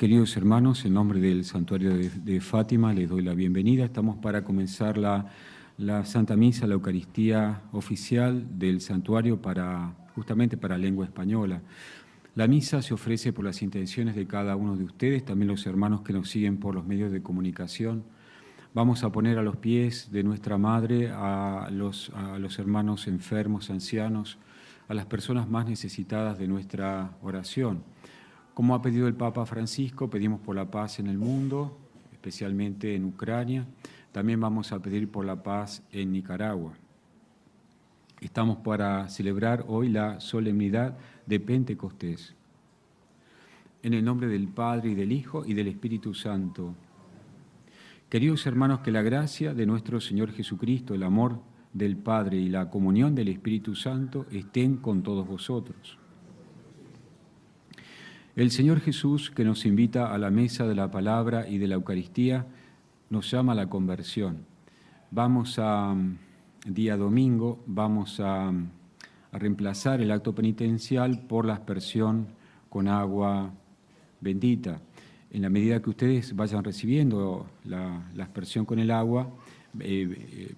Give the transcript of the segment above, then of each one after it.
Queridos hermanos, en nombre del Santuario de Fátima les doy la bienvenida. Estamos para comenzar la Santa Misa, la Eucaristía oficial del Santuario justamente para lengua española. La misa se ofrece por las intenciones de cada uno de ustedes, también los hermanos que nos siguen por los medios de comunicación. Vamos a poner a los pies de nuestra Madre a los hermanos enfermos, ancianos, a las personas más necesitadas de nuestra oración. Como ha pedido el Papa Francisco, pedimos por la paz en el mundo, especialmente en Ucrania. También vamos a pedir por la paz en Nicaragua. Estamos para celebrar hoy la solemnidad de Pentecostés. En el nombre del Padre, y del Hijo, y del Espíritu Santo. Queridos hermanos, que la gracia de nuestro Señor Jesucristo, el amor del Padre y la comunión del Espíritu Santo estén con todos vosotros. El Señor Jesús, que nos invita a la mesa de la palabra y de la Eucaristía, nos llama a la conversión. Día domingo, vamos a reemplazar el acto penitencial por la aspersión con agua bendita. En la medida que ustedes vayan recibiendo la aspersión con el agua,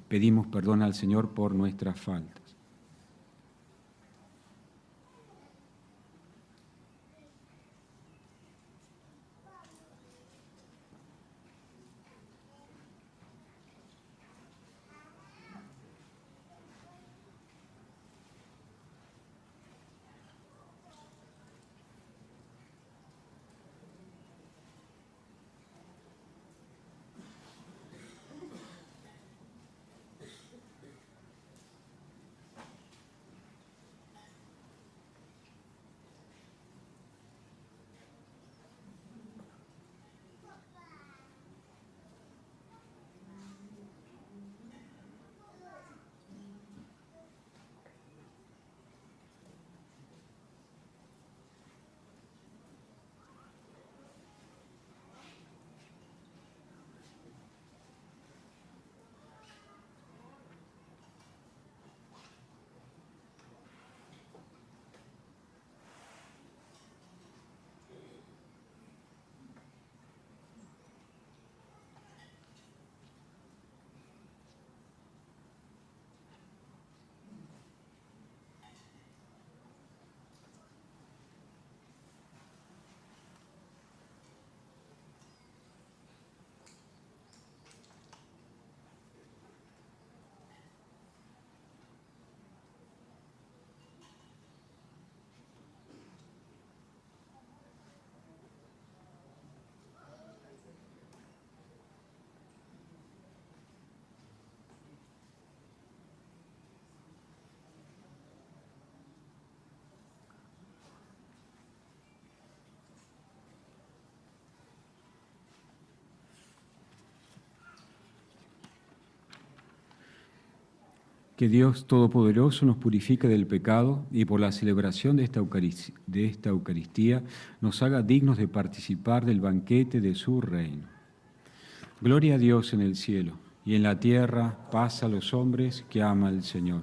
pedimos perdón al Señor por nuestras faltas. Que Dios Todopoderoso nos purifique del pecado y por la celebración de esta Eucaristía nos haga dignos de participar del banquete de su reino. Gloria a Dios en el cielo y en la tierra paz a los hombres que ama el Señor.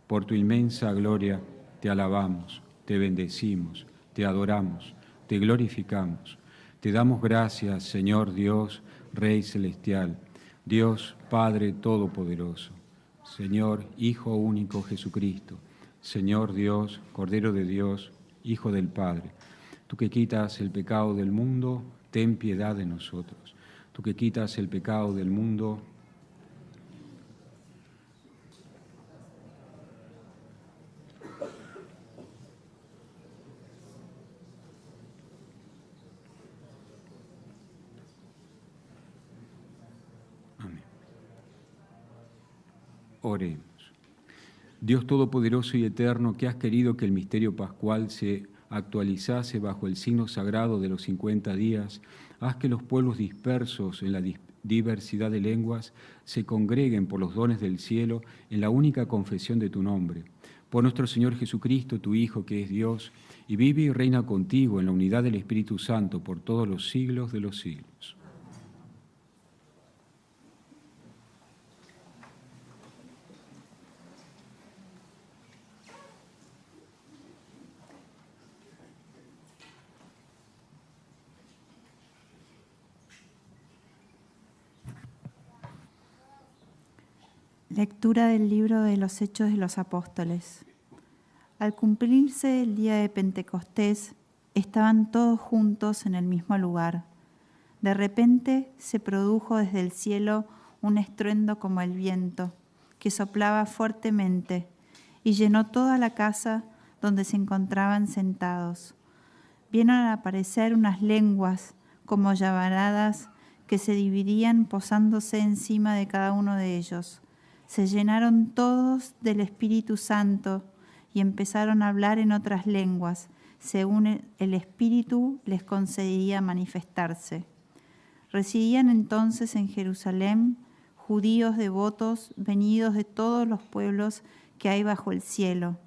Por tu inmensa gloria te alabamos, te bendecimos, te adoramos, te glorificamos. Te damos gracias, Señor Dios, Rey celestial, Dios Padre Todopoderoso. Señor, Hijo único Jesucristo, Señor Dios, Cordero de Dios, Hijo del Padre, tú que quitas el pecado del mundo, ten piedad de nosotros. Tú que quitas el pecado del mundo, amén. Oremos. Dios Todopoderoso y Eterno, que has querido que el misterio pascual se actualizase bajo el signo sagrado de los 50 días, haz que los pueblos dispersos en la diversidad de lenguas se congreguen por los dones del cielo en la única confesión de tu nombre. Por nuestro Señor Jesucristo, tu Hijo, que es Dios, y vive y reina contigo en la unidad del Espíritu Santo por todos los siglos de los siglos. Lectura del libro de los Hechos de los Apóstoles. Al cumplirse el día de Pentecostés, estaban todos juntos en el mismo lugar. De repente se produjo desde el cielo un estruendo como el viento, que soplaba fuertemente y llenó toda la casa donde se encontraban sentados. Vieron aparecer unas lenguas como llamaradas que se dividían posándose encima de cada uno de ellos. Se llenaron todos del Espíritu Santo y empezaron a hablar en otras lenguas, según el Espíritu les concedía manifestarse. Residían entonces en Jerusalén judíos devotos venidos de todos los pueblos que hay bajo el cielo.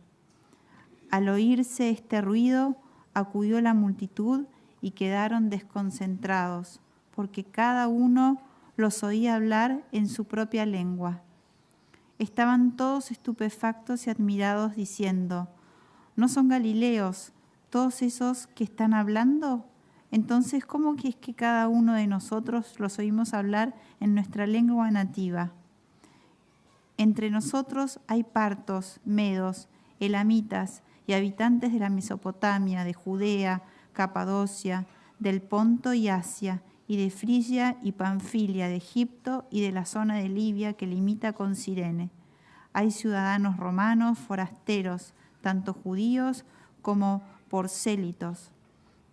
Al oírse este ruido, acudió la multitud y quedaron desconcentrados, porque cada uno los oía hablar en su propia lengua. Estaban todos estupefactos y admirados, diciendo: ¿no son galileos todos esos que están hablando? Entonces, ¿cómo es que cada uno de nosotros los oímos hablar en nuestra lengua nativa? Entre nosotros hay partos, medos, elamitas y habitantes de la Mesopotamia, de Judea, Capadocia, del Ponto y Asia, y de Frigia y Panfilia, de Egipto y de la zona de Libia que limita con Cirene. Hay ciudadanos romanos, forasteros, tanto judíos como prosélitos.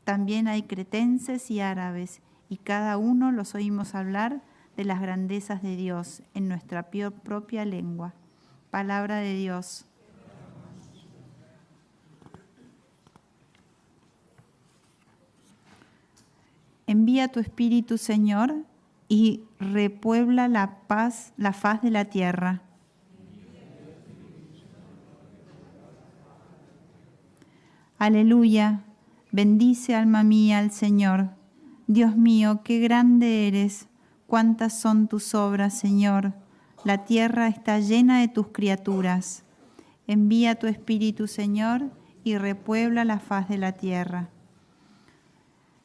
También hay cretenses y árabes, y cada uno los oímos hablar de las grandezas de Dios en nuestra propia lengua. Palabra de Dios. Envía tu Espíritu, Señor, y repuebla la faz de la tierra. Aleluya. Bendice, alma mía, al Señor. Dios mío, qué grande eres. Cuántas son tus obras, Señor. La tierra está llena de tus criaturas. Envía tu Espíritu, Señor, y repuebla la faz de la tierra.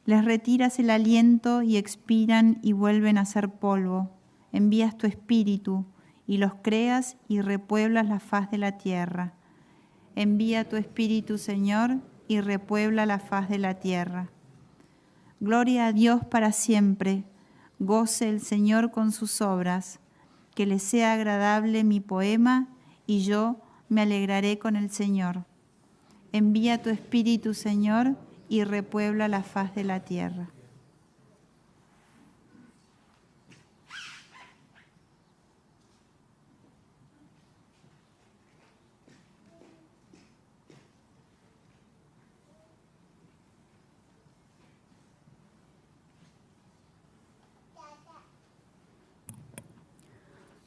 Les retiras el aliento y expiran y vuelven a ser polvo. Envías tu Espíritu y los creas y repueblas la faz de la tierra. Envía tu Espíritu, Señor, y repuebla la faz de la tierra. Gloria a Dios para siempre. Goce el Señor con sus obras. Que le sea agradable mi poema y yo me alegraré con el Señor. Envía tu Espíritu, Señor, y repuebla la faz de la tierra.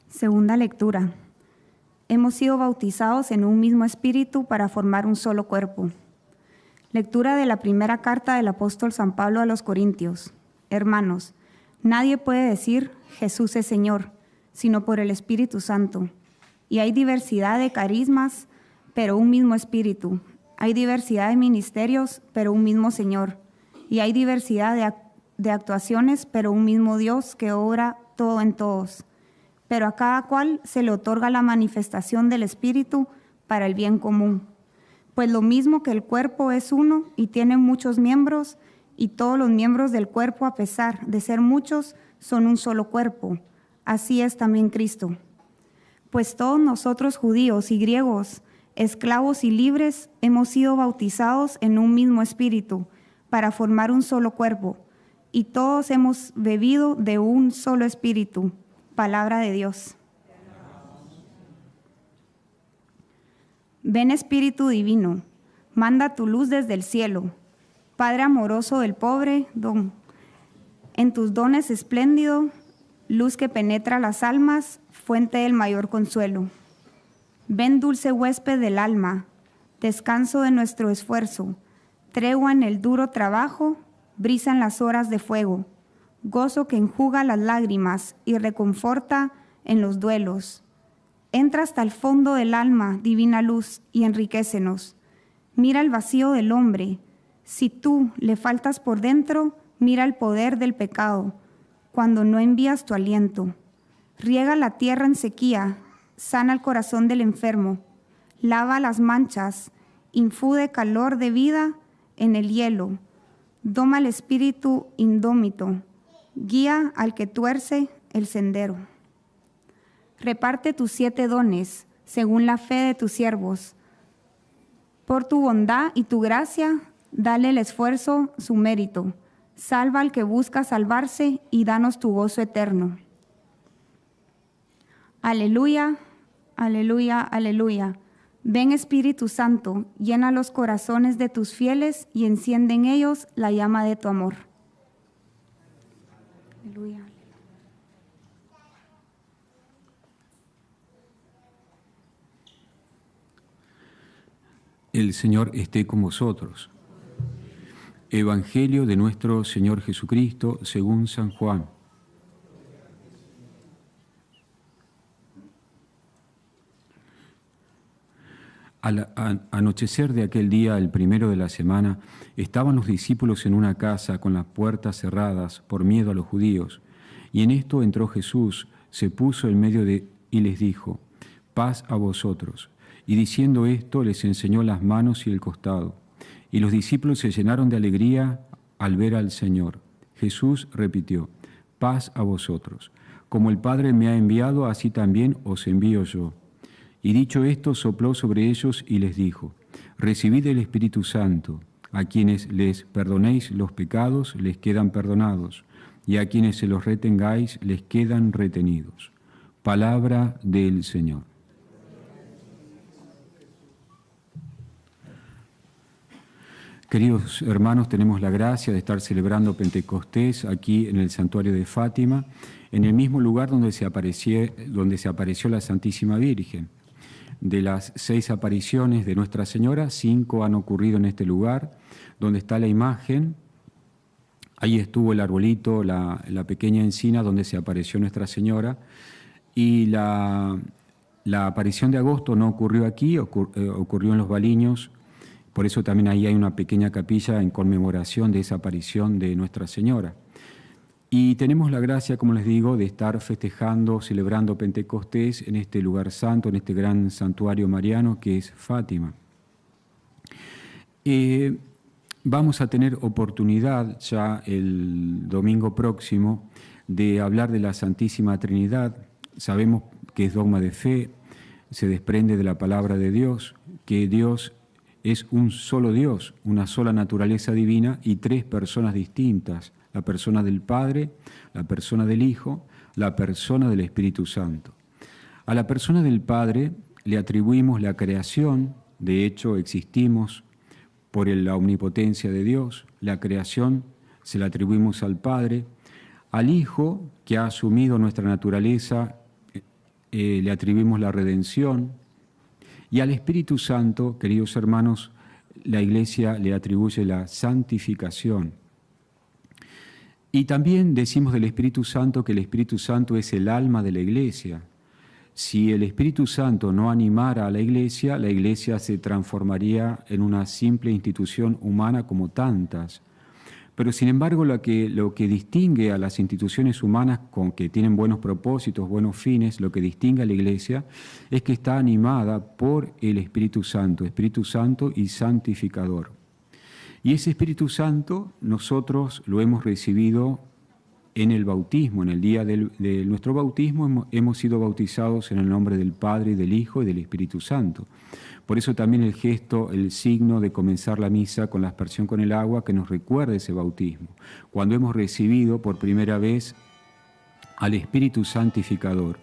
Segunda lectura. Hemos sido bautizados en un mismo espíritu para formar un solo cuerpo. Lectura de la primera carta del apóstol San Pablo a los Corintios. Hermanos, nadie puede decir Jesús es Señor, sino por el Espíritu Santo. Y hay diversidad de carismas, pero un mismo Espíritu. Hay diversidad de ministerios, pero un mismo Señor. Y hay diversidad de actuaciones, pero un mismo Dios que obra todo en todos. Pero a cada cual se le otorga la manifestación del Espíritu para el bien común. Pues lo mismo que el cuerpo es uno y tiene muchos miembros, y todos los miembros del cuerpo, a pesar de ser muchos, son un solo cuerpo. Así es también Cristo. Pues todos nosotros, judíos y griegos, esclavos y libres, hemos sido bautizados en un mismo espíritu para formar un solo cuerpo, y todos hemos bebido de un solo espíritu. Palabra de Dios. Ven Espíritu Divino, manda tu luz desde el cielo. Padre amoroso del pobre, en tus dones espléndido, luz que penetra las almas, fuente del mayor consuelo. Ven dulce huésped del alma, descanso de nuestro esfuerzo, tregua en el duro trabajo, brisa en las horas de fuego, gozo que enjuga las lágrimas y reconforta en los duelos. Entra hasta el fondo del alma, divina luz, y enriquécenos. Mira el vacío del hombre. Si tú le faltas por dentro, mira el poder del pecado, cuando no envías tu aliento. Riega la tierra en sequía, sana el corazón del enfermo, lava las manchas, infunde calor de vida en el hielo, doma al espíritu indómito, guía al que tuerce el sendero. Reparte tus 7 dones según la fe de tus siervos. Por tu bondad y tu gracia, dale el esfuerzo su mérito. Salva al que busca salvarse y danos tu gozo eterno. Aleluya, aleluya, aleluya. Ven Espíritu Santo, llena los corazones de tus fieles y enciende en ellos la llama de tu amor. Aleluya. El Señor esté con vosotros. Evangelio de nuestro Señor Jesucristo según San Juan. Al anochecer de aquel día, el primero de la semana, estaban los discípulos en una casa con las puertas cerradas por miedo a los judíos. Y en esto entró Jesús, se puso en medio y les dijo: paz a vosotros. Y diciendo esto, les enseñó las manos y el costado. Y los discípulos se llenaron de alegría al ver al Señor. Jesús repitió: paz a vosotros. Como el Padre me ha enviado, así también os envío yo. Y dicho esto, sopló sobre ellos y les dijo: recibid el Espíritu Santo. A quienes les perdonéis los pecados, les quedan perdonados, y a quienes se los retengáis, les quedan retenidos. Palabra del Señor. Queridos hermanos, tenemos la gracia de estar celebrando Pentecostés aquí en el Santuario de Fátima, en el mismo lugar donde se apareció la Santísima Virgen. De las 6 apariciones de Nuestra Señora, 5 han ocurrido en este lugar, donde está la imagen. Ahí estuvo el arbolito, la pequeña encina donde se apareció Nuestra Señora. Y la aparición de agosto no ocurrió aquí, ocurrió en Los Baliños. Por eso también ahí hay una pequeña capilla en conmemoración de esa aparición de Nuestra Señora. Y tenemos la gracia, como les digo, de estar festejando, celebrando Pentecostés en este lugar santo, en este gran santuario mariano que es Fátima. Vamos a tener oportunidad ya el domingo próximo de hablar de la Santísima Trinidad. Sabemos que es dogma de fe, se desprende de la palabra de Dios, que Dios es un solo Dios, una sola naturaleza divina y 3 personas distintas: la persona del Padre, la persona del Hijo, la persona del Espíritu Santo. A la persona del Padre le atribuimos la creación, de hecho existimos por la omnipotencia de Dios, la creación se la atribuimos al Padre. Al Hijo, que ha asumido nuestra naturaleza, le atribuimos la redención. Y al Espíritu Santo, queridos hermanos, la Iglesia le atribuye la santificación. Y también decimos del Espíritu Santo que el Espíritu Santo es el alma de la Iglesia. Si el Espíritu Santo no animara a la Iglesia se transformaría en una simple institución humana como tantas. Pero sin embargo, lo que distingue a las instituciones humanas con que tienen buenos propósitos, buenos fines, lo que distingue a la Iglesia es que está animada por el Espíritu Santo y santificador. Y ese Espíritu Santo nosotros lo hemos recibido en el bautismo. En el día de nuestro bautismo hemos sido bautizados en el nombre del Padre, del Hijo y del Espíritu Santo. Por eso también el gesto, el signo de comenzar la misa con la aspersión con el agua que nos recuerda ese bautismo, cuando hemos recibido por primera vez al Espíritu Santificador.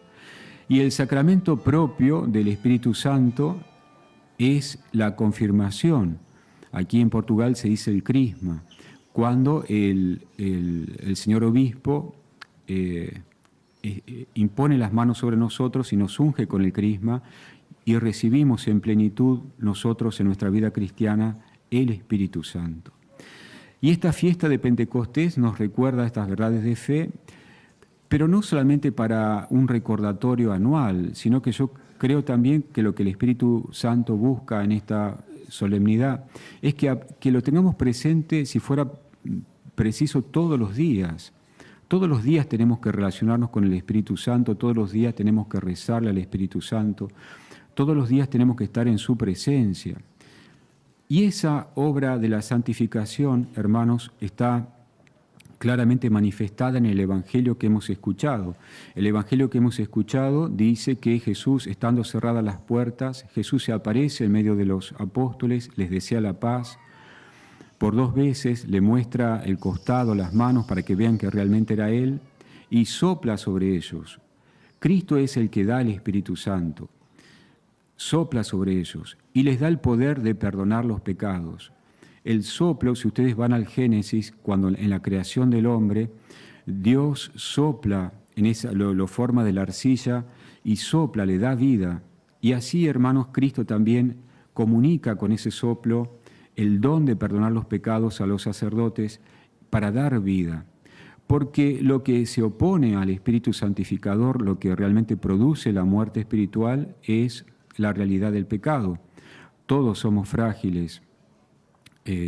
Y el sacramento propio del Espíritu Santo es la confirmación. Aquí en Portugal se dice el crisma, cuando el señor obispo impone las manos sobre nosotros y nos unge con el crisma, y recibimos en plenitud nosotros en nuestra vida cristiana el Espíritu Santo. Y esta fiesta de Pentecostés nos recuerda estas verdades de fe, pero no solamente para un recordatorio anual, sino que yo creo también que lo que el Espíritu Santo busca en esta solemnidad es que lo tengamos presente, si fuera preciso, todos los días Todos los días tenemos que relacionarnos con el Espíritu Santo, todos los días tenemos que rezarle al Espíritu Santo, todos los días tenemos que estar en su presencia. Y esa obra de la santificación, hermanos, está claramente manifestada en el Evangelio que hemos escuchado. El Evangelio que hemos escuchado dice que Jesús, estando cerradas las puertas, Jesús se aparece en medio de los apóstoles, les desea la paz. Por 2 veces le muestra el costado, las manos, para que vean que realmente era Él, y sopla sobre ellos. Cristo es el que da el Espíritu Santo. Sopla sobre ellos y les da el poder de perdonar los pecados. El soplo, si ustedes van al Génesis, cuando en la creación del hombre, Dios sopla, lo forma de la arcilla y sopla, le da vida. Y así, hermanos, Cristo también comunica con ese soplo el don de perdonar los pecados a los sacerdotes para dar vida. Porque lo que se opone al Espíritu Santificador, lo que realmente produce la muerte espiritual, es la realidad del pecado. Todos somos frágiles.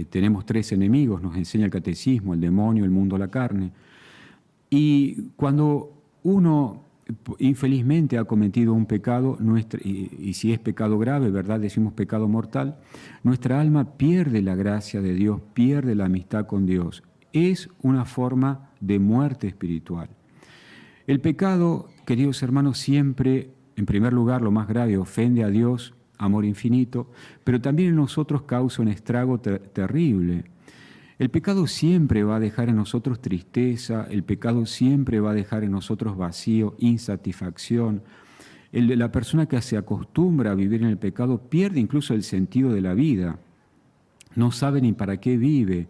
Tenemos 3 enemigos, nos enseña el catecismo: el demonio, el mundo, la carne. Y cuando uno infelizmente ha cometido un pecado, y si es pecado grave, ¿verdad?, decimos pecado mortal, nuestra alma pierde la gracia de Dios, pierde la amistad con Dios. Es una forma de muerte espiritual. El pecado, queridos hermanos, siempre, en primer lugar, lo más grave, ofende a Dios, amor infinito, pero también en nosotros causa un estrago terrible. El pecado siempre va a dejar en nosotros tristeza, el pecado siempre va a dejar en nosotros vacío, insatisfacción. La persona que se acostumbra a vivir en el pecado pierde incluso el sentido de la vida, no sabe ni para qué vive.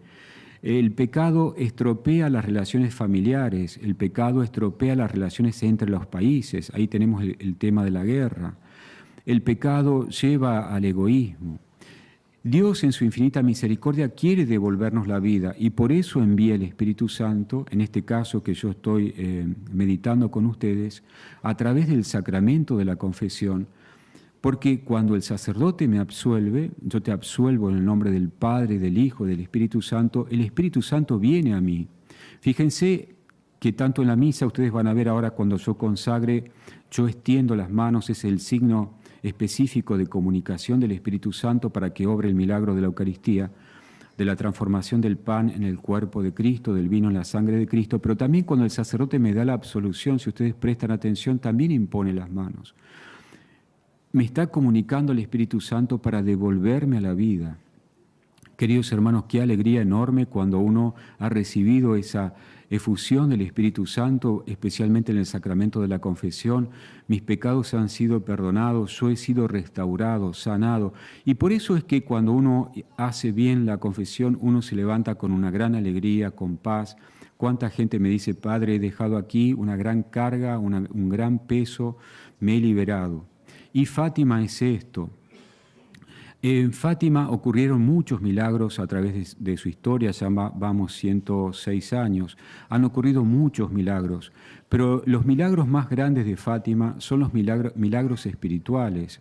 El pecado estropea las relaciones familiares, el pecado estropea las relaciones entre los países, ahí tenemos el tema de la guerra. El pecado lleva al egoísmo. Dios, en su infinita misericordia, quiere devolvernos la vida y por eso envía el Espíritu Santo, en este caso que yo estoy meditando con ustedes, a través del sacramento de la confesión, porque cuando el sacerdote me absuelve, yo te absuelvo en el nombre del Padre, del Hijo, del Espíritu Santo, el Espíritu Santo viene a mí. Fíjense que tanto en la misa, ustedes van a ver ahora cuando yo consagre, yo extiendo las manos, es el signo específico de comunicación del Espíritu Santo para que obre el milagro de la Eucaristía, de la transformación del pan en el cuerpo de Cristo, del vino en la sangre de Cristo, pero también cuando el sacerdote me da la absolución, si ustedes prestan atención, también impone las manos. Me está comunicando el Espíritu Santo para devolverme a la vida. Queridos hermanos, qué alegría enorme cuando uno ha recibido esa efusión del Espíritu Santo, especialmente en el sacramento de la confesión. Mis pecados han sido perdonados, yo he sido restaurado, sanado. Y por eso es que cuando uno hace bien la confesión, uno se levanta con una gran alegría, con paz. ¿Cuánta gente me dice: Padre, he dejado aquí una gran carga, un gran peso, me he liberado? Y Fátima es esto. En Fátima ocurrieron muchos milagros a través de su historia, ya vamos 106 años, han ocurrido muchos milagros, pero los milagros más grandes de Fátima son los milagros espirituales.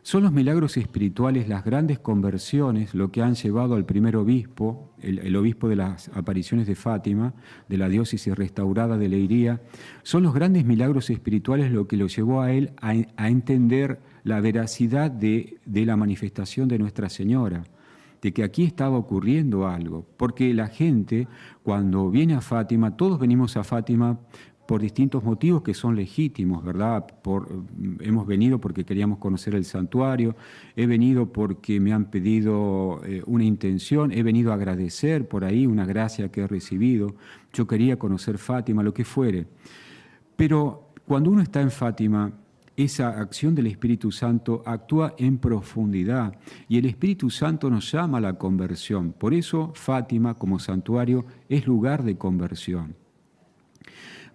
Son los milagros espirituales, las grandes conversiones, lo que han llevado al primer obispo, el obispo de las apariciones de Fátima, de la diócesis restaurada de Leiría. Son los grandes milagros espirituales lo que lo llevó a él a entender la veracidad de la manifestación de Nuestra Señora, de que aquí estaba ocurriendo algo. Porque la gente, cuando viene a Fátima, todos venimos a Fátima por distintos motivos que son legítimos, ¿verdad? Hemos venido porque queríamos conocer el santuario, he venido porque me han pedido una intención, he venido a agradecer por ahí una gracia que he recibido, yo quería conocer Fátima, lo que fuere. Pero cuando uno está en Fátima, esa acción del Espíritu Santo actúa en profundidad y el Espíritu Santo nos llama a la conversión. Por eso Fátima, como santuario, es lugar de conversión.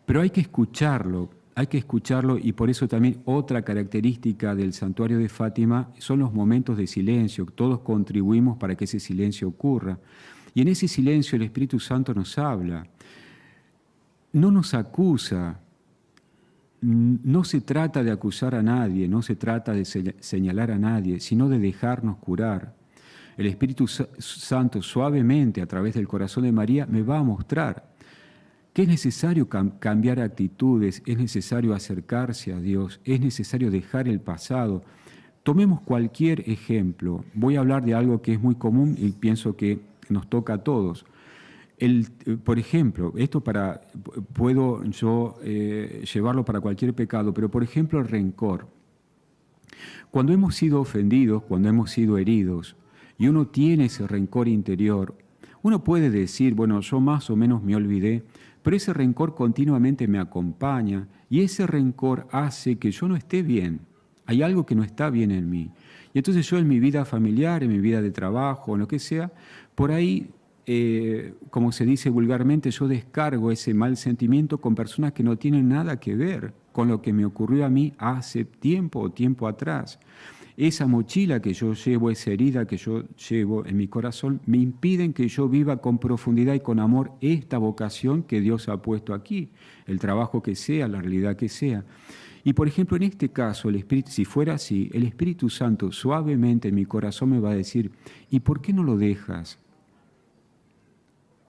Pero hay que escucharlo y por eso también otra característica del santuario de Fátima son los momentos de silencio. Todos contribuimos para que ese silencio ocurra. Y en ese silencio el Espíritu Santo nos habla, no nos acusa. No se trata de acusar a nadie, no se trata de señalar a nadie, sino de dejarnos curar. El Espíritu Santo suavemente a través del corazón de María me va a mostrar que es necesario cambiar actitudes, es necesario acercarse a Dios, es necesario dejar el pasado. Tomemos cualquier ejemplo. Voy a hablar de algo que es muy común y pienso que nos toca a todos. Por ejemplo, puedo yo llevarlo para cualquier pecado, pero por ejemplo el rencor. Cuando hemos sido ofendidos, cuando hemos sido heridos, y uno tiene ese rencor interior, uno puede decir, bueno, yo más o menos me olvidé, pero ese rencor continuamente me acompaña y ese rencor hace que yo no esté bien. Hay algo que no está bien en mí. Y entonces yo en mi vida familiar, en mi vida de trabajo, en lo que sea, por ahí, como se dice vulgarmente, yo descargo ese mal sentimiento con personas que no tienen nada que ver con lo que me ocurrió a mí hace tiempo o tiempo atrás. Esa mochila que yo llevo, esa herida que yo llevo en mi corazón, me impiden que yo viva con profundidad y con amor esta vocación que Dios ha puesto aquí, el trabajo que sea, la realidad que sea. Y por ejemplo, en este caso, si fuera así, el Espíritu Santo suavemente en mi corazón me va a decir, ¿y por qué no lo dejas?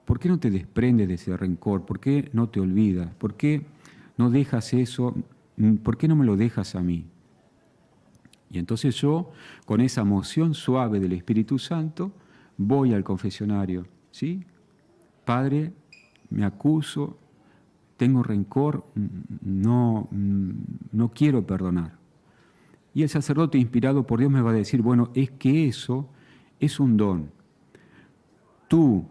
¿Por qué no te desprendes de ese rencor? ¿Por qué no te olvidas? ¿Por qué no dejas eso? ¿Por qué no me lo dejas a mí? Y entonces yo, con esa moción suave del Espíritu Santo, voy al confesionario, ¿sí? Padre, me acuso, tengo rencor, no quiero perdonar. Y el sacerdote inspirado por Dios me va a decir, bueno, es que eso es un don. Tú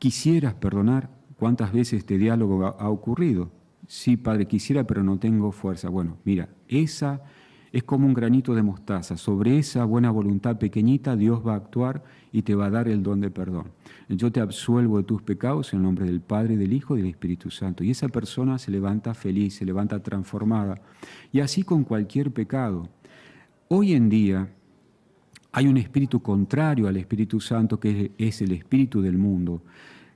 quisieras perdonar. ¿Cuántas veces este diálogo ha ocurrido? Sí, Padre, quisiera, pero no tengo fuerza. Bueno, mira, esa es como un granito de mostaza. Sobre esa buena voluntad pequeñita Dios va a actuar y te va a dar el don de perdón. Yo te absuelvo de tus pecados en el nombre del Padre, del Hijo y del Espíritu Santo. Y esa persona se levanta feliz, se levanta transformada. Y así con cualquier pecado. Hoy en día hay un espíritu contrario al Espíritu Santo, que es el espíritu del mundo,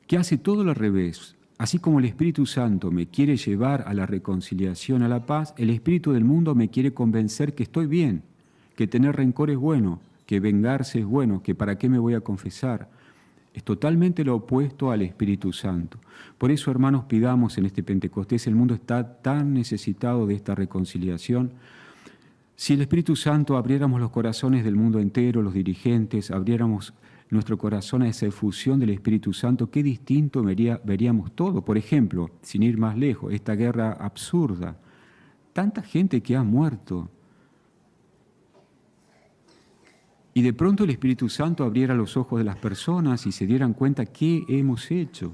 que hace todo al revés. Así como el Espíritu Santo me quiere llevar a la reconciliación, a la paz, el espíritu del mundo me quiere convencer que estoy bien, que tener rencor es bueno, que vengarse es bueno, que para qué me voy a confesar. Es totalmente lo opuesto al Espíritu Santo. Por eso, hermanos, pidamos en este Pentecostés, el mundo está tan necesitado de esta reconciliación. Si el Espíritu Santo abriéramos los corazones del mundo entero, los dirigentes, abriéramos nuestro corazón a esa efusión del Espíritu Santo, qué distinto veríamos todo. Por ejemplo, sin ir más lejos, esta guerra absurda, tanta gente que ha muerto. Y de pronto el Espíritu Santo abriera los ojos de las personas y se dieran cuenta qué hemos hecho.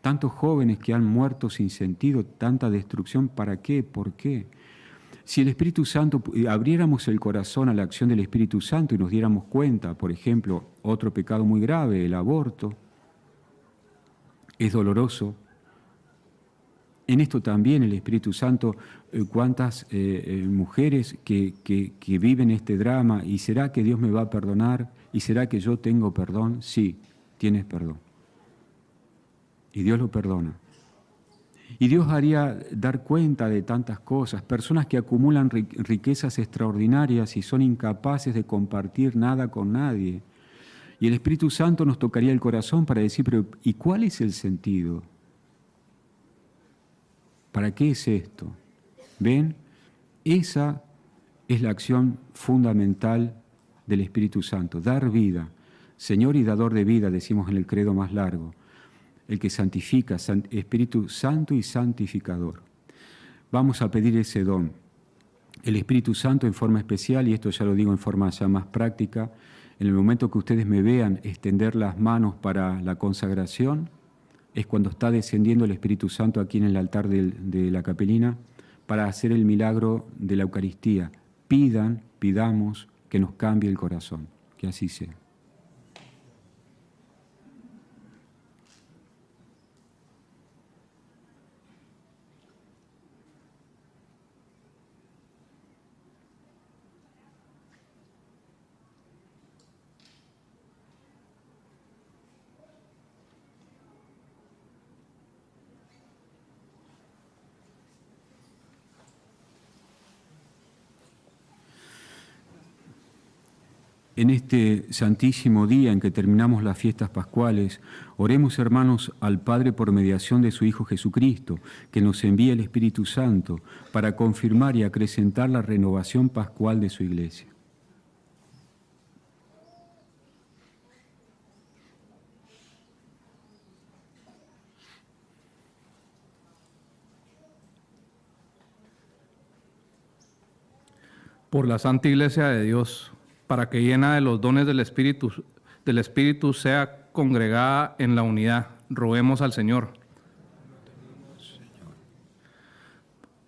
Tantos jóvenes que han muerto sin sentido, tanta destrucción, ¿para qué? ¿Por qué? Si el Espíritu Santo, abriéramos el corazón a la acción del Espíritu Santo y nos diéramos cuenta, por ejemplo, otro pecado muy grave, el aborto, es doloroso. En esto también el Espíritu Santo, cuántas mujeres que viven este drama, ¿y será que Dios me va a perdonar? ¿Y será que yo tengo perdón? Sí, tienes perdón. Y Dios lo perdona. Y Dios haría dar cuenta de tantas cosas, personas que acumulan riquezas extraordinarias y son incapaces de compartir nada con nadie. Y el Espíritu Santo nos tocaría el corazón para decir, pero ¿y cuál es el sentido? ¿Para qué es esto? ¿Ven? Esa es la acción fundamental del Espíritu Santo, dar vida. Señor y dador de vida, decimos en el credo más largo. El que santifica, Espíritu Santo y santificador. Vamos a pedir ese don. El Espíritu Santo en forma especial, y esto ya lo digo en forma ya más práctica, en el momento que ustedes me vean extender las manos para la consagración, es cuando está descendiendo el Espíritu Santo aquí en el altar de la capelina para hacer el milagro de la Eucaristía. Pidamos que nos cambie el corazón, que así sea. En este santísimo día en que terminamos las fiestas pascuales, oremos, hermanos, al Padre por mediación de su Hijo Jesucristo, que nos envía el Espíritu Santo para confirmar y acrecentar la renovación pascual de su Iglesia. Por la Santa Iglesia de Dios, para que llena de los dones del Espíritu sea congregada en la unidad, roguemos al Señor.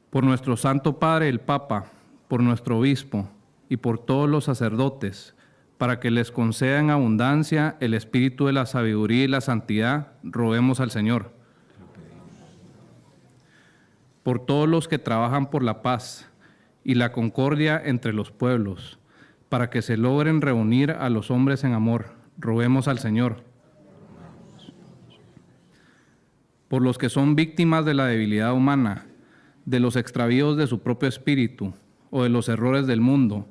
Por nuestro Santo Padre el Papa, por nuestro Obispo y por todos los sacerdotes, para que les conceda en abundancia el espíritu de la sabiduría y la santidad, roguemos al Señor. Por todos los que trabajan por la paz y la concordia entre los pueblos, para que se logren reunir a los hombres en amor, roguemos al Señor. Por los que son víctimas de la debilidad humana, de los extravíos de su propio espíritu o de los errores del mundo,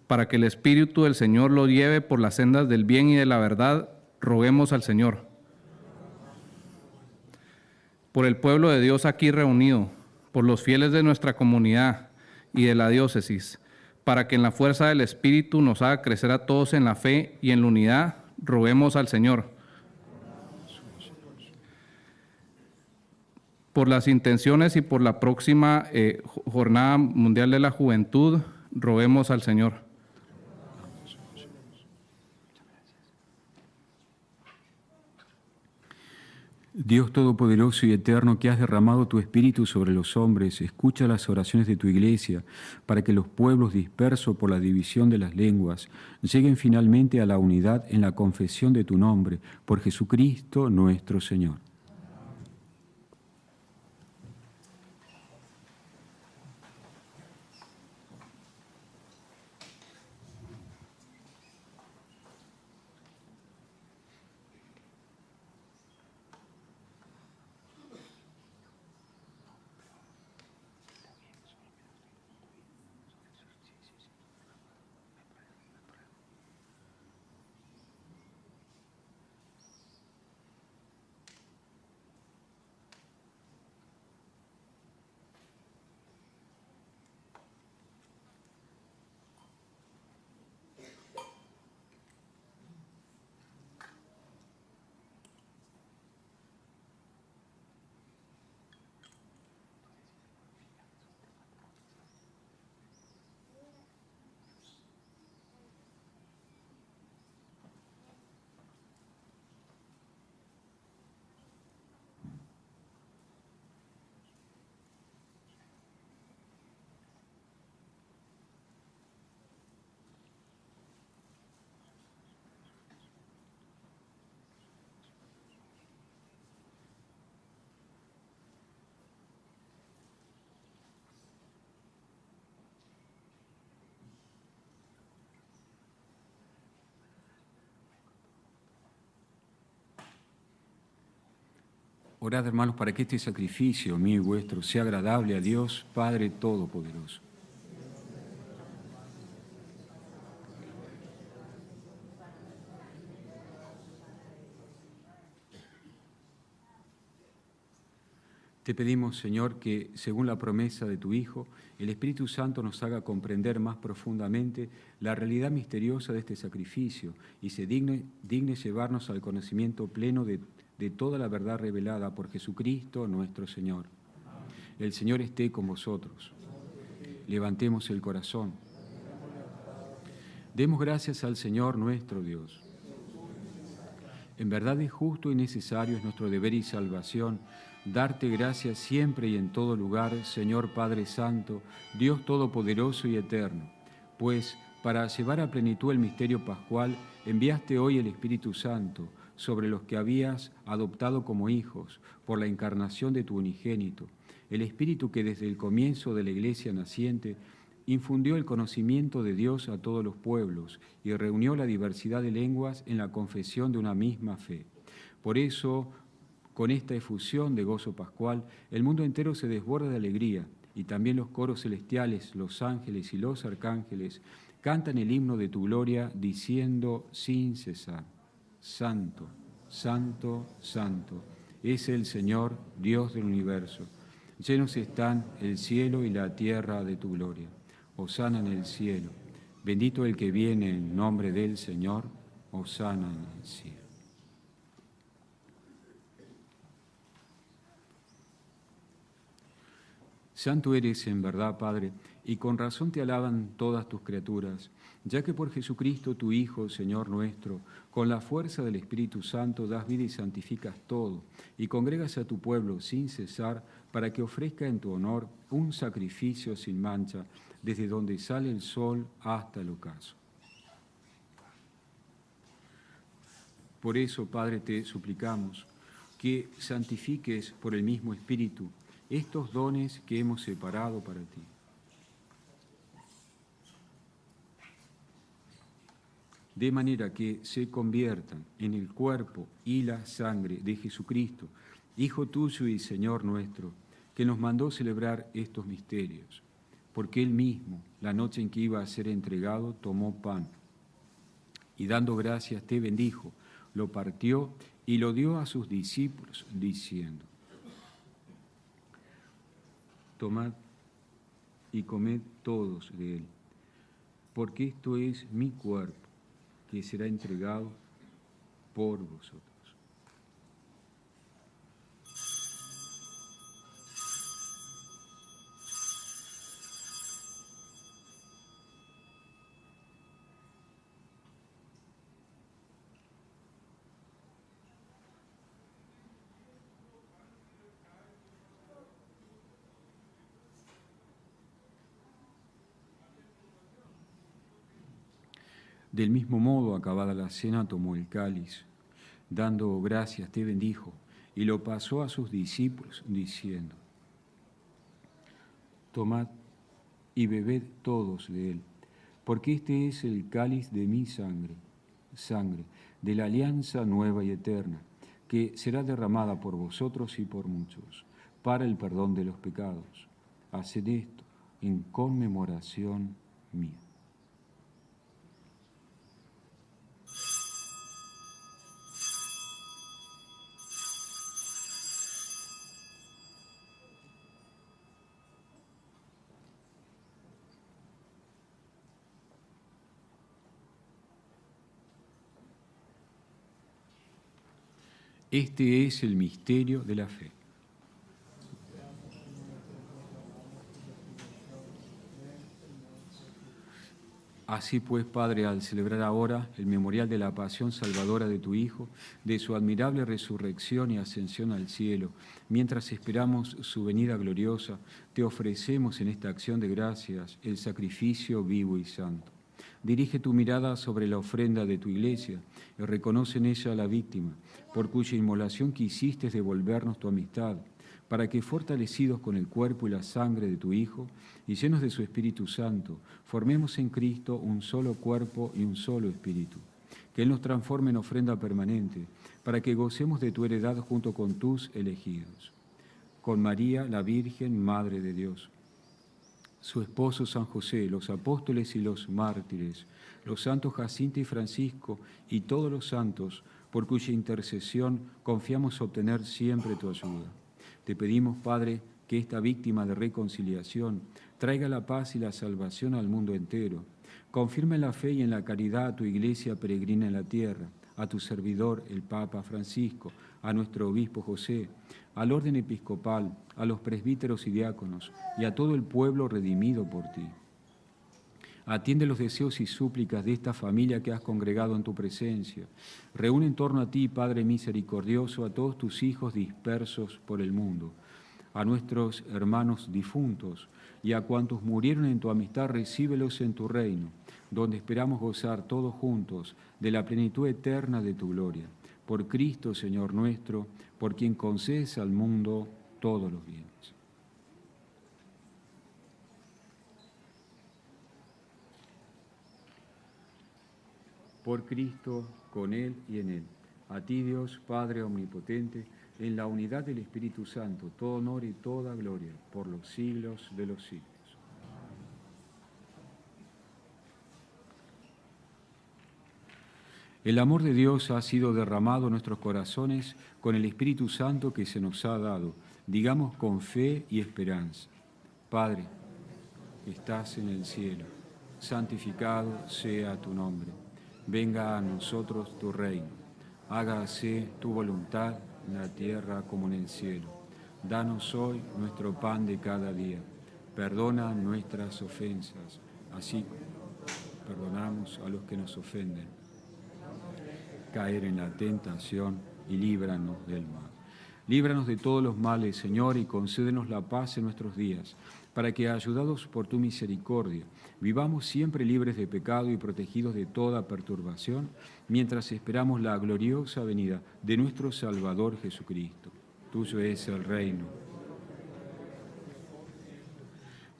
para que el Espíritu del Señor los lleve por las sendas del bien y de la verdad, roguemos al Señor. Por el pueblo de Dios aquí reunido, por los fieles de nuestra comunidad y de la diócesis, para que en la fuerza del Espíritu nos haga crecer a todos en la fe y en la unidad, roguemos al Señor. Por las intenciones y por la próxima Jornada Mundial de la Juventud, roguemos al Señor. Dios Todopoderoso y Eterno, que has derramado tu Espíritu sobre los hombres, escucha las oraciones de tu Iglesia, para que los pueblos dispersos por la división de las lenguas lleguen finalmente a la unidad en la confesión de tu nombre, por Jesucristo nuestro Señor. Orad, hermanos, para que este sacrificio mío y vuestro sea agradable a Dios, Padre Todopoderoso. Te pedimos, Señor, que, según la promesa de tu Hijo, el Espíritu Santo nos haga comprender más profundamente la realidad misteriosa de este sacrificio y se digne llevarnos al conocimiento pleno de toda la verdad revelada por Jesucristo nuestro Señor. El Señor esté con vosotros. Levantemos el corazón. Demos gracias al Señor nuestro Dios. En verdad es justo y necesario, es nuestro deber y salvación, darte gracias siempre y en todo lugar, Señor Padre Santo, Dios Todopoderoso y Eterno, pues para llevar a plenitud el misterio pascual, enviaste hoy el Espíritu Santo sobre los que habías adoptado como hijos por la encarnación de tu unigénito, el Espíritu que desde el comienzo de la Iglesia naciente infundió el conocimiento de Dios a todos los pueblos y reunió la diversidad de lenguas en la confesión de una misma fe. Por eso, con esta efusión de gozo pascual, el mundo entero se desborda de alegría y también los coros celestiales, los ángeles y los arcángeles cantan el himno de tu gloria diciendo sin cesar: Santo, Santo, Santo, es el Señor, Dios del universo. Llenos están el cielo y la tierra de tu gloria. Hosana en el cielo. Bendito el que viene en nombre del Señor. Hosana en el cielo. Santo eres en verdad, Padre, y con razón te alaban todas tus criaturas, ya que por Jesucristo, tu Hijo, Señor nuestro, con la fuerza del Espíritu Santo das vida y santificas todo, y congregas a tu pueblo sin cesar para que ofrezca en tu honor un sacrificio sin mancha, desde donde sale el sol hasta el ocaso. Por eso, Padre, te suplicamos que santifiques por el mismo Espíritu estos dones que hemos separado para ti. De manera que se conviertan en el cuerpo y la sangre de Jesucristo, Hijo tuyo y Señor nuestro, que nos mandó celebrar estos misterios. Porque Él mismo, la noche en que iba a ser entregado, tomó pan y dando gracias te bendijo, lo partió y lo dio a sus discípulos, diciendo: Tomad y comed todos de él, porque esto es mi cuerpo, que será entregado por vosotros. Del mismo modo, acabada la cena, tomó el cáliz, dando gracias te bendijo, y lo pasó a sus discípulos, diciendo: Tomad y bebed todos de él, porque este es el cáliz de mi sangre, sangre de la alianza nueva y eterna, que será derramada por vosotros y por muchos, para el perdón de los pecados. Haced esto en conmemoración mía. Este es el misterio de la fe. Así pues, Padre, al celebrar ahora el memorial de la pasión salvadora de tu Hijo, de su admirable resurrección y ascensión al cielo, mientras esperamos su venida gloriosa, te ofrecemos en esta acción de gracias el sacrificio vivo y santo. Dirige tu mirada sobre la ofrenda de tu iglesia y reconoce en ella a la víctima, por cuya inmolación quisiste devolvernos tu amistad, para que, fortalecidos con el cuerpo y la sangre de tu Hijo y llenos de su Espíritu Santo, formemos en Cristo un solo cuerpo y un solo Espíritu. Que Él nos transforme en ofrenda permanente, para que gocemos de tu heredad junto con tus elegidos. Con María, la Virgen, Madre de Dios, su esposo San José, los apóstoles y los mártires, los santos Jacinto y Francisco y todos los santos, por cuya intercesión confiamos obtener siempre tu ayuda. Te pedimos, Padre, que esta víctima de reconciliación traiga la paz y la salvación al mundo entero. Confirma en la fe y en la caridad a tu iglesia peregrina en la tierra, a tu servidor, el Papa Francisco, a nuestro obispo José, al orden episcopal, a los presbíteros y diáconos, y a todo el pueblo redimido por ti. Atiende los deseos y súplicas de esta familia que has congregado en tu presencia. Reúne en torno a ti, Padre misericordioso, a todos tus hijos dispersos por el mundo, a nuestros hermanos difuntos y a cuantos murieron en tu amistad, recíbelos en tu reino, donde esperamos gozar todos juntos de la plenitud eterna de tu gloria. Por Cristo, Señor nuestro, por quien concedes al mundo todos los bienes. Por Cristo, con Él y en Él. A ti, Dios, Padre omnipotente, en la unidad del Espíritu Santo, todo honor y toda gloria, por los siglos de los siglos. El amor de Dios ha sido derramado en nuestros corazones con el Espíritu Santo que se nos ha dado. Digamos con fe y esperanza. Padre, que estás en el cielo, santificado sea tu nombre. Venga a nosotros tu reino. Hágase tu voluntad en la tierra como en el cielo. Danos hoy nuestro pan de cada día. Perdona nuestras ofensas, así como perdonamos a los que nos ofenden. Caer en la tentación y líbranos del mal. Líbranos de todos los males, Señor, y concédenos la paz en nuestros días, para que, ayudados por tu misericordia, vivamos siempre libres de pecado y protegidos de toda perturbación, mientras esperamos la gloriosa venida de nuestro Salvador Jesucristo. Tuyo es el reino.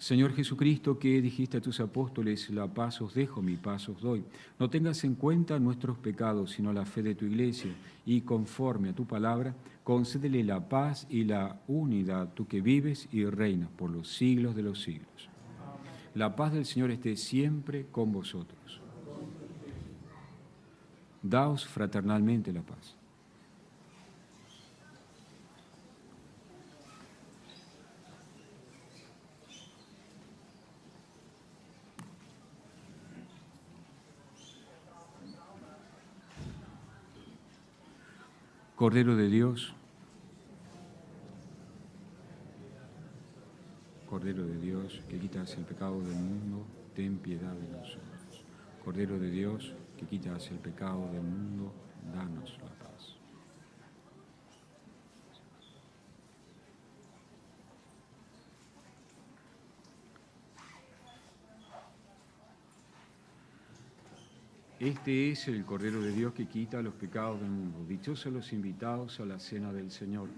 Señor Jesucristo, que dijiste a tus apóstoles, la paz os dejo, mi paz os doy. No tengas en cuenta nuestros pecados, sino la fe de tu Iglesia, y conforme a tu palabra, concédele la paz y la unidad, tú que vives y reinas por los siglos de los siglos. La paz del Señor esté siempre con vosotros. Daos fraternalmente la paz. Cordero de Dios, Cordero de Dios, que quitas el pecado del mundo, ten piedad de nosotros. Cordero de Dios, que quitas el pecado del mundo, danos la paz. Este es el Cordero de Dios que quita los pecados del mundo. Dichosos los invitados a la cena del Señor.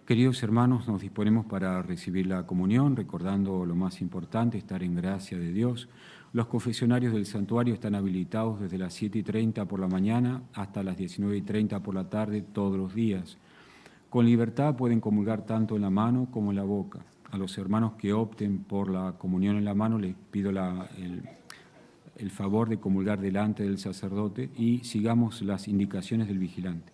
Queridos hermanos, nos disponemos para recibir la comunión, recordando lo más importante, estar en gracia de Dios. Los confesionarios del santuario están habilitados desde las 7:30 por la mañana hasta las 19:30 por la tarde todos los días. Con libertad pueden comulgar tanto en la mano como en la boca. A los hermanos que opten por la comunión en la mano les pido el favor de comulgar delante del sacerdote y sigamos las indicaciones del vigilante.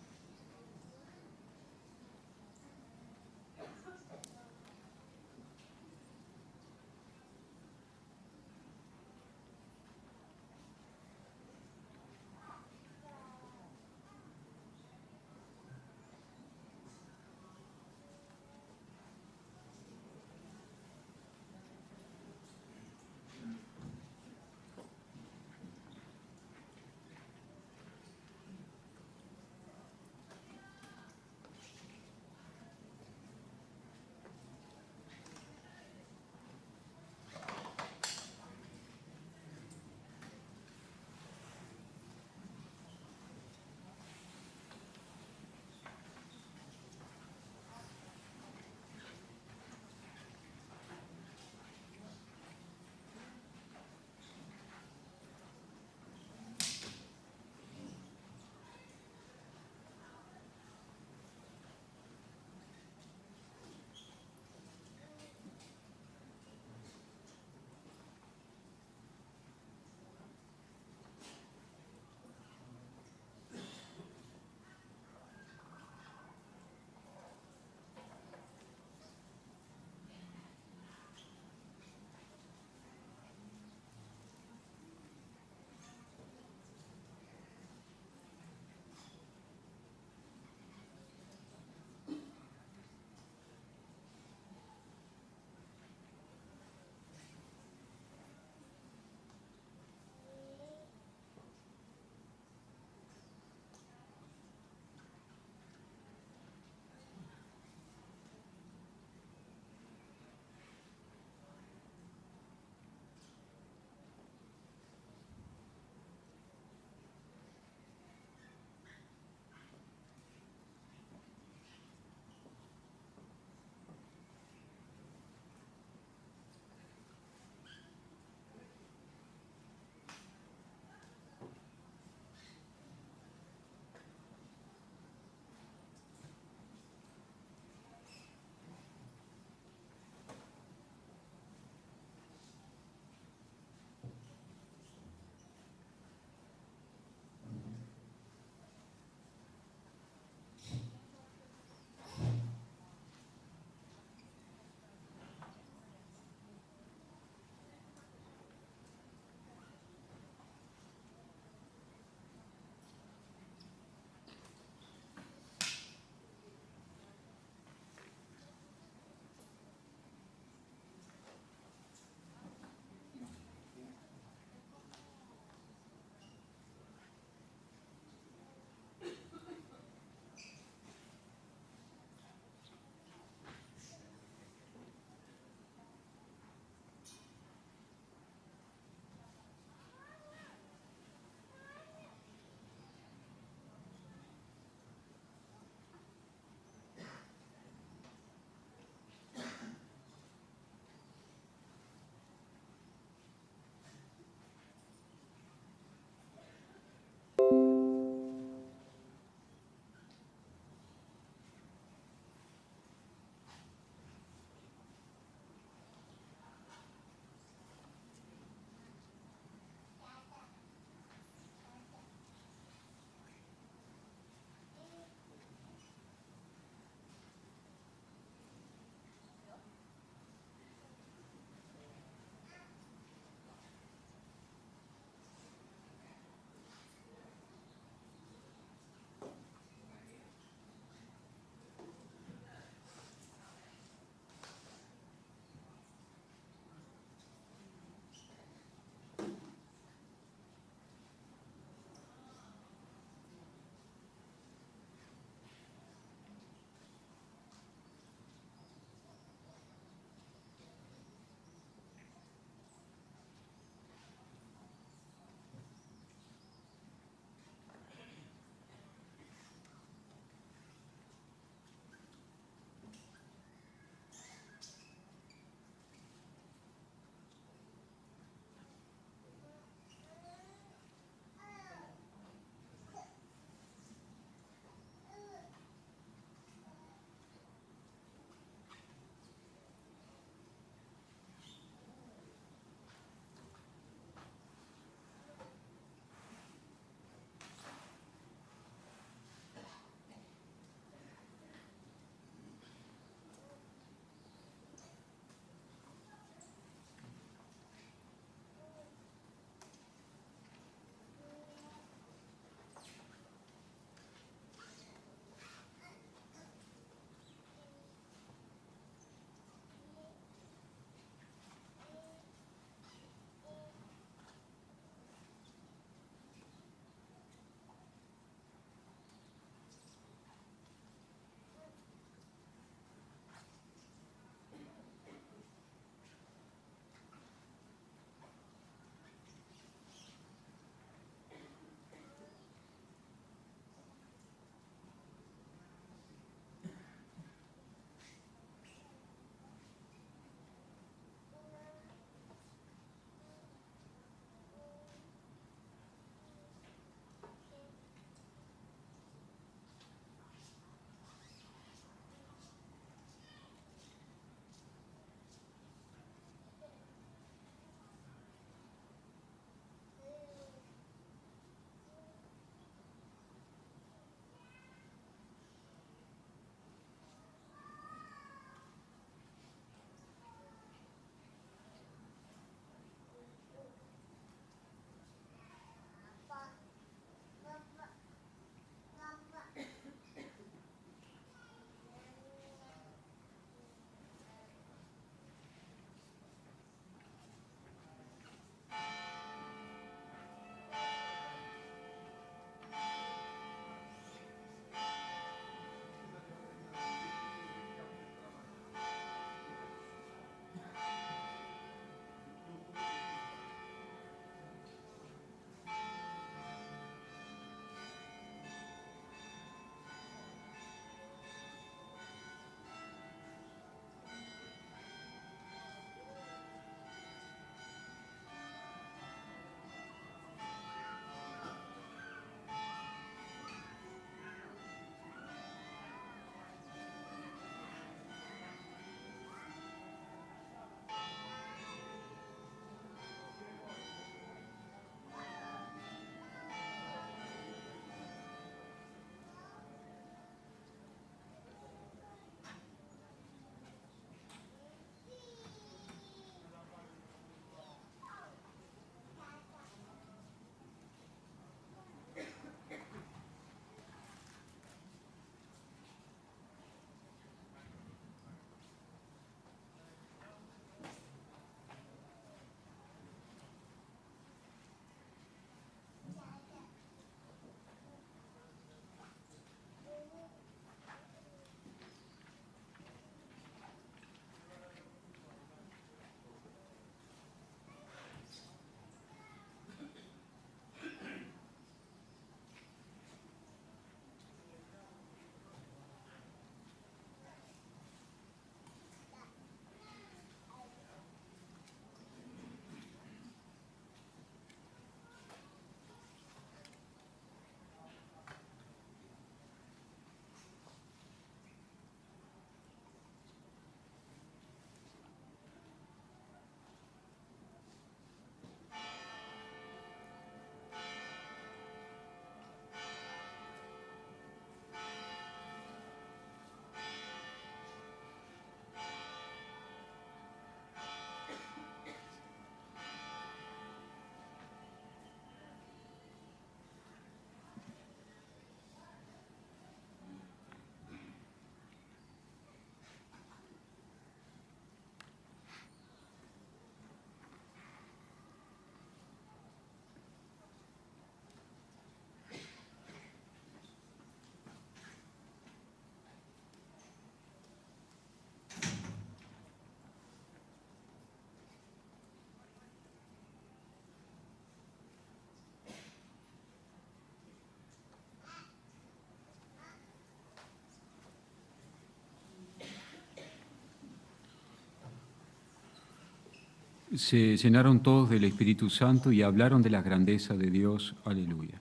Se llenaron todos del Espíritu Santo y hablaron de las grandezas de Dios. Aleluya.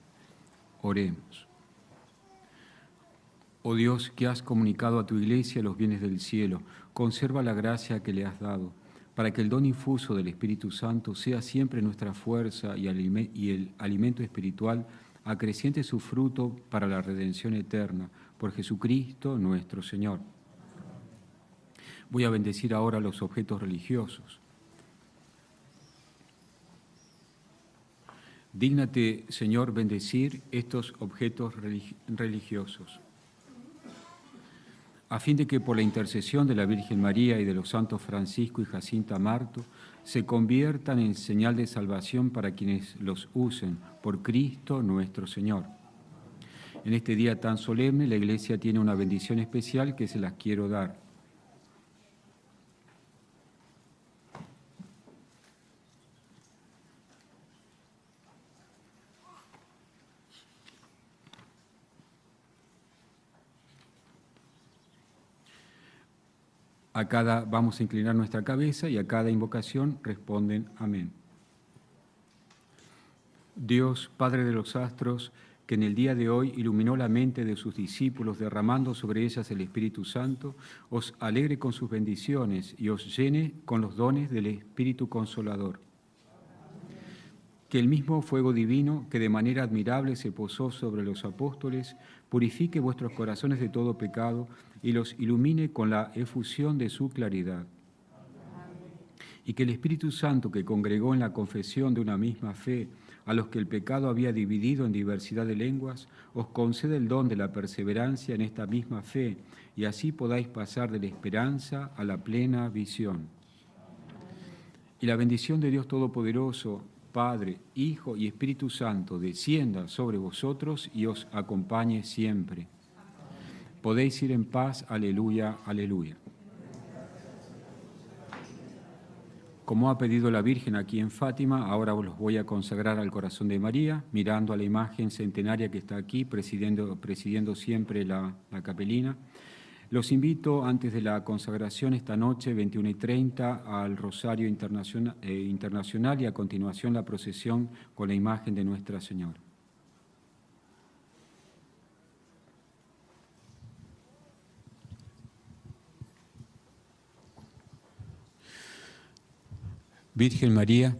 Oremos. Oh Dios, que has comunicado a tu Iglesia los bienes del cielo, conserva la gracia que le has dado, para que el don infuso del Espíritu Santo sea siempre nuestra fuerza y el alimento espiritual acreciente su fruto para la redención eterna, por Jesucristo nuestro Señor. Voy a bendecir ahora los objetos religiosos. Dígnate, Señor, bendecir estos objetos religiosos, a fin de que por la intercesión de la Virgen María y de los santos Francisco y Jacinta Marto se conviertan en señal de salvación para quienes los usen, por Cristo nuestro Señor. En este día tan solemne, la Iglesia tiene una bendición especial que se las quiero dar. Vamos a inclinar nuestra cabeza y a cada invocación responden amén. Dios, Padre de los astros, que en el día de hoy iluminó la mente de sus discípulos, derramando sobre ellas el Espíritu Santo, os alegre con sus bendiciones y os llene con los dones del Espíritu Consolador. Que el mismo fuego divino, que de manera admirable se posó sobre los apóstoles, purifique vuestros corazones de todo pecado y los ilumine con la efusión de su claridad. Y que el Espíritu Santo, que congregó en la confesión de una misma fe a los que el pecado había dividido en diversidad de lenguas, os conceda el don de la perseverancia en esta misma fe, y así podáis pasar de la esperanza a la plena visión. Y la bendición de Dios Todopoderoso, Padre, Hijo y Espíritu Santo, descienda sobre vosotros y os acompañe siempre. Podéis ir en paz. Aleluya, aleluya. Como ha pedido la Virgen aquí en Fátima, ahora los voy a consagrar al corazón de María, mirando a la imagen centenaria que está aquí, presidiendo siempre la capelina. Los invito antes de la consagración esta noche, 21:30, al Rosario Internacional y a continuación la procesión con la imagen de Nuestra Señora. Virgen María,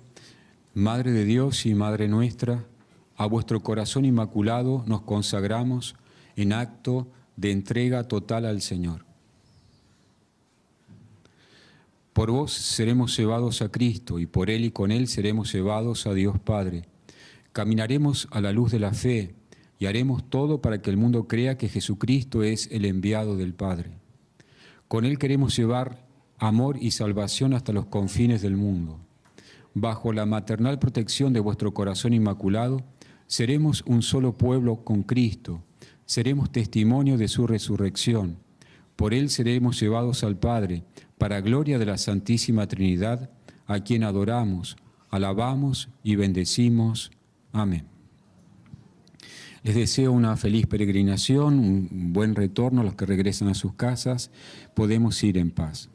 Madre de Dios y Madre nuestra, a vuestro corazón inmaculado nos consagramos en acto de entrega total al Señor. Por vos seremos llevados a Cristo y por Él y con Él seremos llevados a Dios Padre. Caminaremos a la luz de la fe y haremos todo para que el mundo crea que Jesucristo es el enviado del Padre. Con Él queremos llevar amor y salvación hasta los confines del mundo. Bajo la maternal protección de vuestro corazón inmaculado, seremos un solo pueblo con Cristo. Seremos testimonio de su resurrección. Por Él seremos llevados al Padre, para gloria de la Santísima Trinidad, a quien adoramos, alabamos y bendecimos. Amén. Les deseo una feliz peregrinación, un buen retorno a los que regresan a sus casas. Podemos ir en paz.